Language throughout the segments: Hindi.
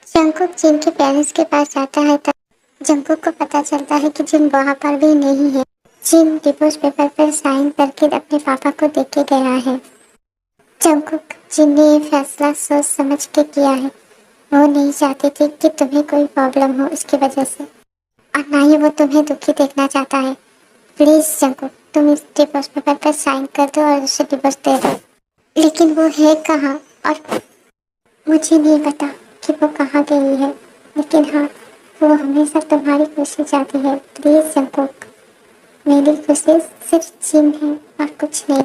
जंगकुक जिन के पेरेंट्स के पास जाता है तब जंगकुक को पता चलता है कि जिन वहाँ पर भी नहीं है। जिन डिवोर्स पेपर पर साइन करके अपने पापा को दे के गया है। जंगकुक जिन ने ये फैसला सोच समझ के किया है। वो नहीं चाहती थी कि तुम्हें कोई प्रॉब्लम हो इसकी वजह से, और ना ही वो तुम्हें दुखी देखना चाहता है। प्लीज जंगकुक, तुम इस डिवोर्स पेपर पर साइन कर दो और उसे डिवोर्स दे दो। लेकिन वो है कहाँ, और मुझे नहीं पता कि वो कहाँ गई है, लेकिन हाँ, वो हमेशा तुम्हारी खुशी चाहती है। प्लीज जंगकुक, मेरी खुशी सिर्फ जिन है और कुछ नहीं।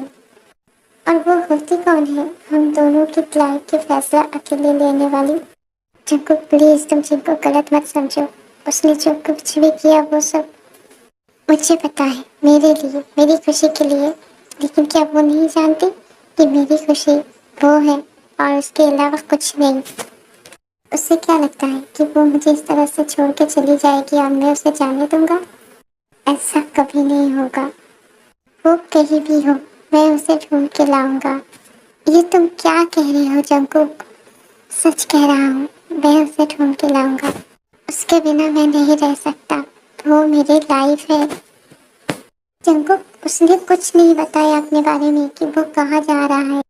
और वो होती कौन है हम दोनों की लाइफ के फैसला अकेले लेने वाली? जंगकुक प्लीज, तुम जिन को गलत मत समझो। उसने जो कुछ भी किया वो सब मुझे पता है, मेरे लिए, मेरी खुशी के लिए। लेकिन क्या वो नहीं जानती कि मेरी खुशी वो है और उसके अलावा कुछ नहीं? उससे क्या लगता है कि वो मुझे इस तरह से छोड़ के चली जाएगी और मैं उसे जाने दूंगा? ऐसा कभी नहीं होगा। वो कहीं भी हो, मैं उसे ढूंढ के लाऊंगा। ये तुम क्या कह रहे हो जंगकुक? सच कह रहा हूँ, मैं उसे ढूंढ के लाऊंगा। उसके बिना मैं नहीं रह सकता। वो मेरी लाइफ है। जंगकुक, उसने कुछ नहीं बताया अपने बारे में कि वो कहाँ जा रहा है।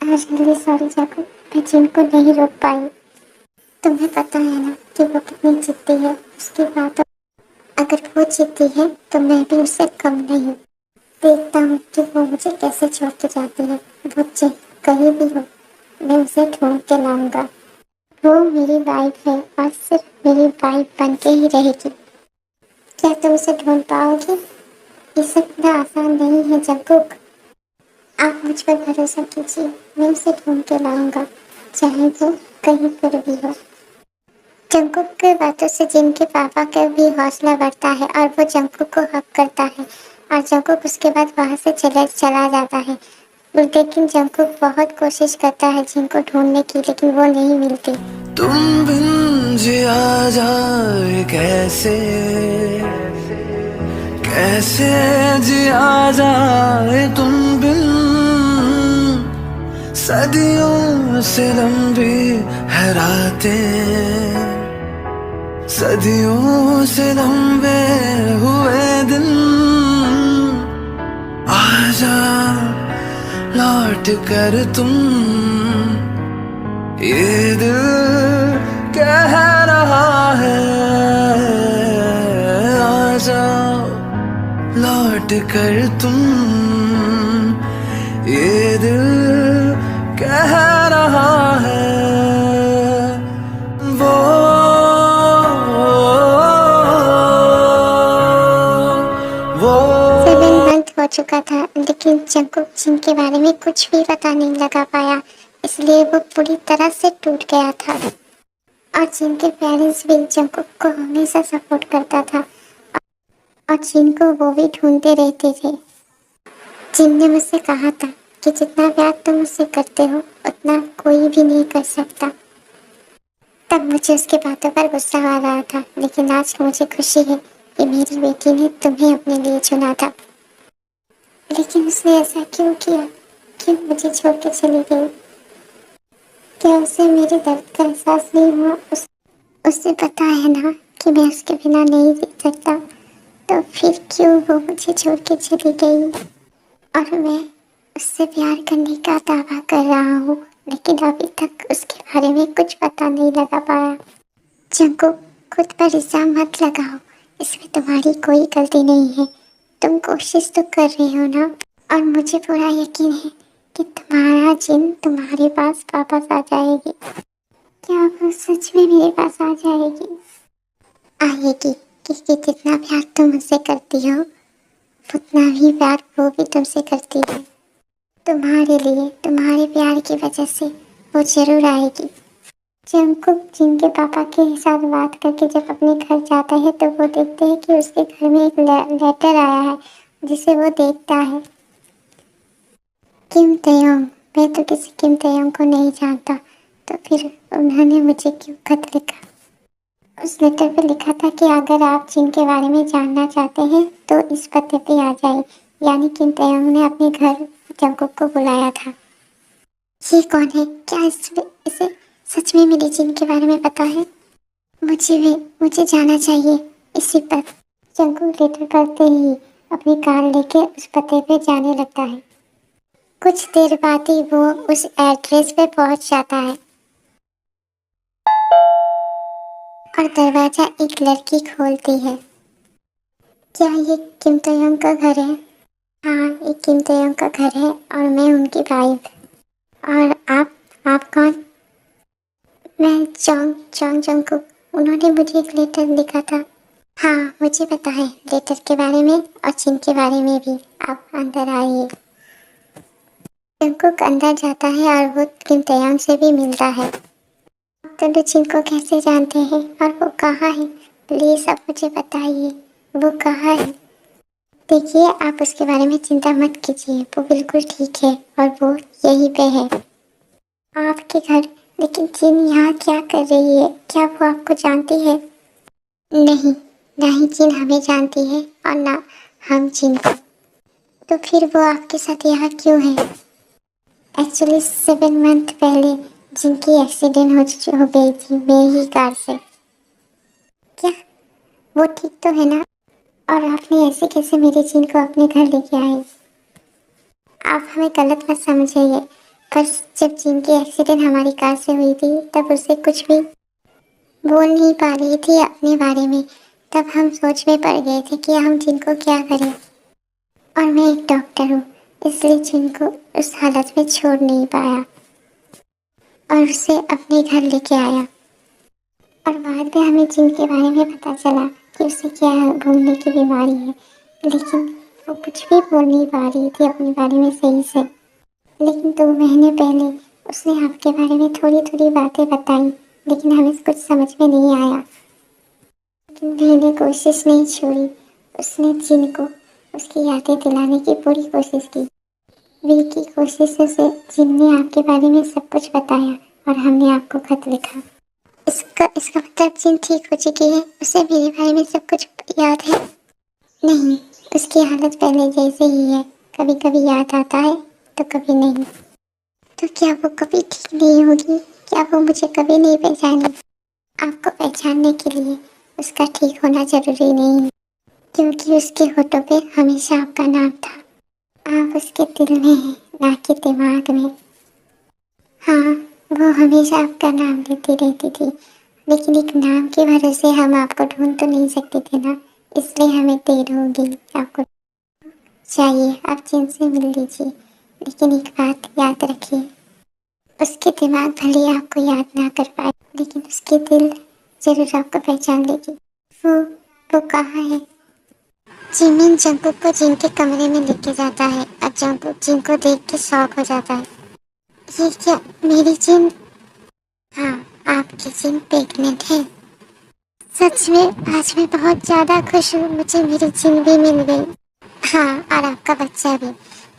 आज रियली सॉरी जंगकुक, मैं जिनको नहीं रोक पाई। तुम्हें पता है ना कि वो कितनी जिद्दी है। उसकी बात अगर वो जीती है तो मैं भी उससे कम नहीं। देखता हूँ कि वो मुझे कैसे छोड़ के जाती है। वो चाहे कहीं भी हो, मैं उसे ढूंढ के लाऊंगा। वो मेरी वाइफ है और सिर्फ मेरी वाइफ बन के ही रहेगी। क्या तुम उसे ढूंढ पाओगे? ये सब इतना आसान नहीं है जंगकुक। आप मुझ पर भरोसा कीजिए, मैं उसे ढूंढ के लाऊंगा, चाहे वो कहीं पर भी हो। जंगकुक की बातों से जिन के पापा का भी हौसला बढ़ता है और वो जंगकुक को हक करता है, और जंगकुक उसके बाद वहाँ से चला जाता है। लेकिन जंगकुक बहुत कोशिश करता है जिन को ढूंढने की, लेकिन वो नहीं मिलती। तुम बिन जिया जाए कैसे, कैसे जिया जाए तुम बिन। सदियों से लंबी है रातें, सदियों से लंबे हुए दिन। आजा लौट कर तुम, ये दिल कह रहा है। आजा लौट कर तुम, ये दिल कह रहा है। वो 7 मंथ हो चुका था, लेकिन जंगकुक जिन के बारे में कुछ भी पता नहीं लगा पाया, इसलिए वो पूरी तरह से टूट गया था। और जिन के पेरेंट्स भी जंगकुक को हमेशा सपोर्ट करता था, और जिन को वो भी ढूंढते रहते थे। जिन ने मुझसे कहा था कि जितना प्यार तुम मुझसे करते हो उतना कोई भी नहीं कर सकता। तब मुझे उसकी बातों पर गुस्सा आ रहा था, लेकिन आज मुझे खुशी है कि मेरी बेटी ने तुम्हें अपने लिए चुना था। लेकिन उसने ऐसा क्यों किया? क्यों मुझे छोड़ के चली गई? क्या उसे मेरे दर्द का एहसास नहीं हुआ? उसे पता है ना कि मैं उसके बिना नहीं जी सकता, तो फिर क्यों वो मुझे छोड़ के चली गई? और मैं उससे प्यार करने का दावा कर रहा हूँ, लेकिन अभी तक उसके बारे में कुछ पता नहीं लगा पाया। जंगकुक, खुद पर इल्जाम मत लगाओ, इसमें तुम्हारी कोई गलती नहीं है। तुम कोशिश तो कर रहे हो ना, और मुझे पूरा यकीन है कि तुम्हारा जिन तुम्हारे पास वापस आ जाएगी। क्या वो सच में मेरे पास आ जाएगी? आएगी, क्योंकि जितना प्यार तुम मुझसे करती हो उतना ही प्यार वो भी तुमसे करती है। तुम्हारे लिए, तुम्हारे प्यार की वजह से वो जरूर आएगी। जंगकुक जिनके पापा के साथ बात करके जब अपने घर जाता है तो वो देखते हैं कि उसके घर में एक लेटर आया है, जिसे वो देखता है। किम तयोंग, मैं तो किसी किम तयोंग को नहीं जानता, तो फिर उन्होंने मुझे क्यों खत लिखा? उस लेटर पे लिखा था कि अगर आप जिनके बारे में जानना चाहते हैं तो इस पते पे आ जाए। यानी किम तयोंग ने अपने घर जंगकुक को बुलाया था। ये कौन है? क्या इसे सच में मेरे जिन के बारे में पता है? मुझे जाना चाहिए इसी पर। जंगकुक लेटर पढ़ते ही अपनी कार लेके उस पते पे जाने लगता है। कुछ देर बाद ही वो उस एड्रेस पे पहुंच जाता है और दरवाजा एक लड़की खोलती है। क्या ये किम तोयोंग का घर है? हाँ, ये किम तोयोंग का घर है और मैं उनकी वाइफ। और आप कौन? मैं चोंग चोंग जंगकुक। उन्होंने मुझे एक लेटर लिखा था। हाँ, मुझे पता है लेटर के बारे में और चिन के बारे में भी। आप अंदर आइए। जंगकुक अंदर जाता है और वो किम तोयोंग से भी मिलता है। आप दोनों चिन को कैसे जानते हैं और वो कहाँ है? प्लीज आप मुझे बताइए, वो कहाँ है? देखिए, आप उसके बारे में चिंता मत कीजिए, वो बिल्कुल ठीक है और वो यहीं पे है, आपके घर। लेकिन चिन यहाँ क्या कर रही है? क्या वो आपको जानती है? नहीं, ना ही चिन हमें जानती है और ना हम चिन को। तो फिर वो आपके साथ यहाँ क्यों है? एक्चुअली 7 मंथ पहले जिनकी एक्सीडेंट हो गई थी मेरी ही कार से। क्या वो ठीक तो है ना? और आपने ऐसे कैसे मेरे चिन को अपने घर लेके आए? आप हमें गलत मत समझिए, पर जब जिन की एक्सीडेंट हमारी कार से हुई थी तब उसे कुछ भी बोल नहीं पा रही थी अपने बारे में। तब हम सोच में पड़ गए थे कि हम जिन को क्या करें। और मैं एक डॉक्टर हूँ, इसलिए जिन को उस हालत में छोड़ नहीं पाया और उसे अपने घर लेके आया। और बाद में हमें जिन के बारे में पता चला कि उसे क्या भूलने की बीमारी है, लेकिन वो कुछ भी बोल नहीं पा रही थी अपने बारे में सही से। लेकिन 2 महीने पहले उसने आपके बारे में थोड़ी थोड़ी बातें बताई, लेकिन हमें कुछ समझ में नहीं आया। लेकिन मैंने कोशिश नहीं छोड़ी। उसने जिन को उसकी यादें दिलाने की पूरी कोशिश की। वी की कोशिशों से जिन ने आपके बारे में सब कुछ बताया और हमने आपको खत लिखा। इसका मतलब जिन ठीक हो चुकी है, उसे मेरे बारे में सब कुछ याद है? नहीं, उसकी हालत पहले जैसे ही है, कभी कभी याद आता है तो कभी नहीं। तो क्या वो कभी ठीक नहीं होगी? क्या वो मुझे कभी नहीं पहचानेगी? आपको पहचानने के लिए उसका ठीक होना जरूरी नहीं है, क्योंकि उसके होठों पे हमेशा आपका नाम था। आप उसके दिल में हैं, ना कि दिमाग में। हाँ, वो हमेशा आपका नाम लेती रहती थी, लेकिन एक नाम के भरोसे हम आपको ढूंढ तो नहीं सकते थे ना, इसलिए हमें देर होगी आपको। चाहिए आप जिनसे मिल लीजिए, लेकिन एक बात याद रखिए, उसके दिमाग भले आपको याद ना कर पाए, लेकिन उसके दिल जरूर आपको पहचान लेगी। वो वो कहाँ है? जिमिन जंकुक को जिन के कमरे में लेके जाता है और जंकुक जिन को देख के शॉक हो जाता है। ये क्या, मेरी जिन? हाँ, आपकी जिन प्रेग्नेंट है। सच में? आज मैं बहुत ज्यादा खुश हूँ, मुझे मेरी जिन भी मिल गई। हाँ, और आपका बच्चा भी।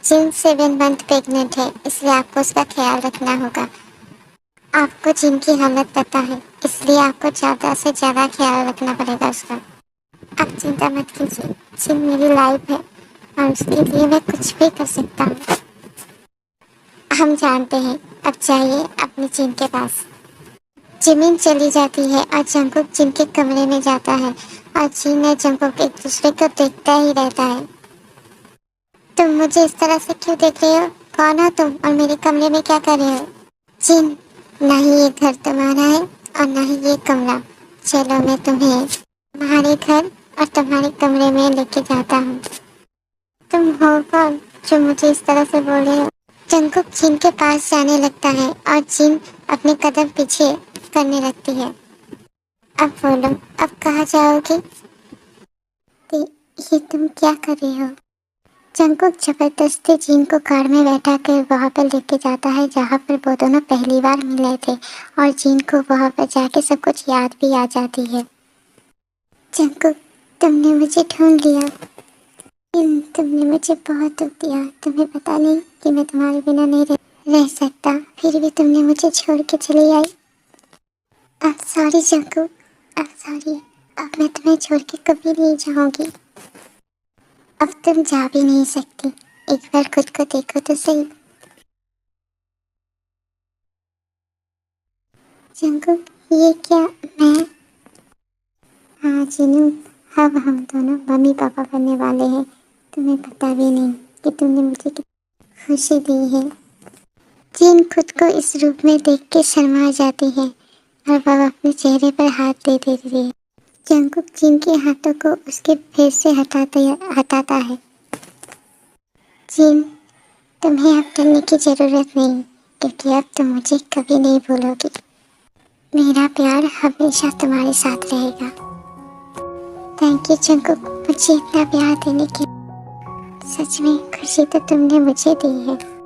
जिन 7 मंथ प्रेग्नेंट है, इसलिए आपको उसका ख्याल रखना होगा। आपको जिन की हालत पता है, इसलिए आपको ज्यादा से ज्यादा ख्याल रखना पड़ेगा उसका। आप चिंता मत कीजिए, जिन मेरी लाइफ है और उसके लिए मैं कुछ भी कर सकता हूँ। हम जानते हैं। अब जाइए अपनी जिन के पास। जिमिन चली जाती है और जंकुक जिन के कमरे में जाता है और जिन और जंकुक एक दूसरे को देखता ही रहता है। तुम मुझे इस तरह से क्यों देख रहे हो? कौन हो तुम और मेरे कमरे में क्या कर रहे हो? जिन, ना ही ये घर तुम्हारा है और ना ही ये कमरा। चलो, मैं तुम्हें तुम्हारे घर और तुम्हारे कमरे में लेके जाता हूँ। तुम हो कौन जो मुझे इस तरह से बोल रहे हो? जंकुक जिन के पास जाने लगता है और जिन अपने कदम पीछे करने लगती है। अब बोलो, अब कहाँ जाओगे? ये तुम क्या कर रहे हो? जंकुक जबरदस्ती जिन को कार में बैठा कर वहाँ पर लेके जाता है जहाँ पर वो दोनों पहली बार मिले थे, और जिन को वहाँ पर जाके सब कुछ याद भी आ जाती है। जंकुक, तुमने मुझे ढूंढ लिया। तुमने मुझे बहुत दुख दिया। तुम्हें पता नहीं कि मैं तुम्हारे बिना नहीं रह सकता, फिर भी तुमने मुझे छोड़ के चली आई। अब सॉरी जंकुक, अब सॉरी। अब मैं तुम्हें छोड़ के कभी नहीं जाऊंगी। अब तुम जा भी नहीं सकती, एक बार खुद को देखो तो सही। जंकुक, ये क्या मैं? हाँ जिनू, अब हम दोनों मम्मी पापा बनने वाले हैं। तुम्हें पता भी नहीं कि तुमने मुझे कितनी खुशी दी है। जिन खुद को इस रूप में देख के शर्मा जाती है और वह अपने चेहरे पर हाथ दे देती है। जंकुक जिन के हाथों को उसके फेस से हटाता है। जिन, तुम्हें अब डरने की जरूरत नहीं, क्योंकि अब तुम मुझे कभी नहीं भूलोगी। मेरा प्यार हमेशा तुम्हारे साथ रहेगा। थैंक यू जंकुक, मुझे इतना प्यार देने के लिए। सच में खुशी तो तुमने मुझे दी है।